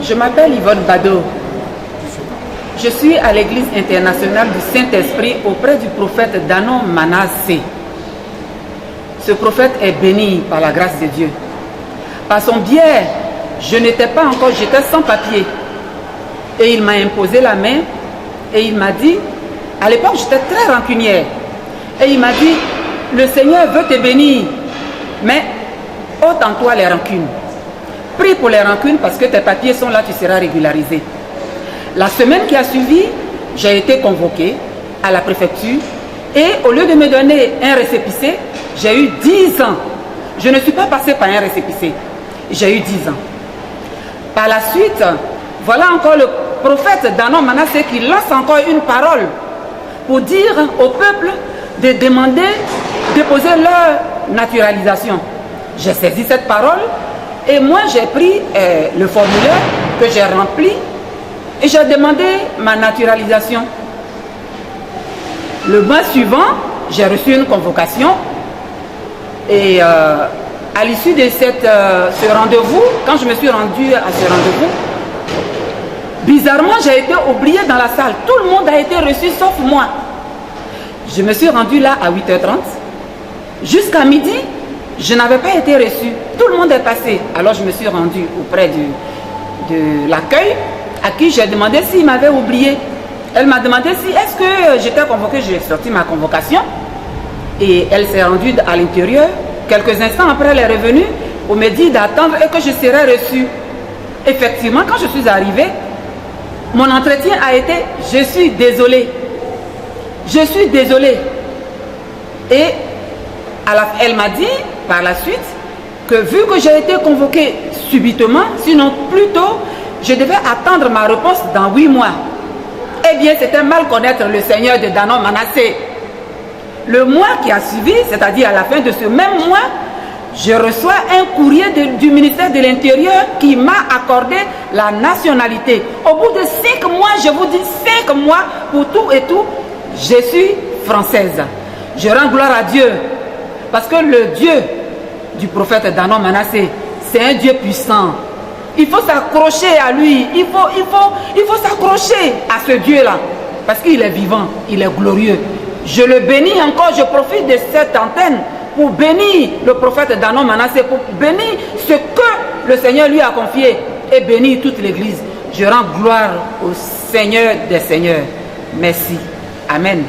Je m'appelle Yvonne Bado. Je suis à l'église internationale du Saint-Esprit auprès du prophète Danon Manasseh. Ce prophète est béni par la grâce de Dieu. Par son biais, je n'étais pas encore, j'étais sans papier. Et il m'a imposé la main et il m'a dit, à l'époque j'étais très rancunière. Et il m'a dit, le Seigneur veut te bénir, mais ôte en toi les rancunes. Prie pour les rancunes parce que tes papiers sont là, tu seras régularisé. La semaine qui a suivi, j'ai été convoquée à la préfecture et au lieu de me donner un récépissé, j'ai eu 10 ans. Je ne suis pas passée par un récépissé. J'ai eu 10 ans. Par la suite, voilà encore le prophète Danon Manasseh qui lance encore une parole pour dire au peuple de demander, déposer leur naturalisation. J'ai saisi cette parole et moi j'ai pris le formulaire que j'ai rempli et j'ai demandé ma naturalisation. Le mois suivant, j'ai reçu une convocation et à l'issue de ce rendez-vous, quand je me suis rendue à ce rendez-vous, bizarrement j'ai été oubliée dans la salle. Tout le monde a été reçu sauf moi. Je me suis rendue là à 8h30. Jusqu'à midi, je n'avais pas été reçue. Tout le monde est passé. Alors je me suis rendue auprès de l'accueil à qui j'ai demandé s'il m'avait oublié. Elle m'a demandé si est-ce que j'étais convoquée. J'ai sorti ma convocation et elle s'est rendue à l'intérieur. Quelques instants après, elle est revenue pour me dire d'attendre et que je serais reçue. Effectivement, quand je suis arrivée, mon entretien a été « Je suis désolée. Je suis désolée. » Et elle m'a dit par la suite que vu que j'ai été convoquée subitement, sinon plus tôt, je devais attendre ma réponse dans 8 mois. Eh bien, c'était mal connaître le Seigneur de Danon Manasseh. Le mois qui a suivi, c'est-à-dire à la fin de ce même mois, je reçois un courrier du ministère de l'Intérieur qui m'a accordé la nationalité. Au bout de 5 mois, je vous dis 5 mois pour tout et tout, je suis française. Je rends gloire à Dieu parce que le Dieu du prophète Danon Manasseh, c'est un Dieu puissant. Il faut s'accrocher à lui, il faut s'accrocher à ce Dieu-là parce qu'il est vivant, il est glorieux. Je le bénis encore, je profite de cette antenne pour bénir le prophète Danon Manasseh, pour bénir ce que le Seigneur lui a confié et bénir toute l'église. Je rends gloire au Seigneur des Seigneurs. Merci. Amen.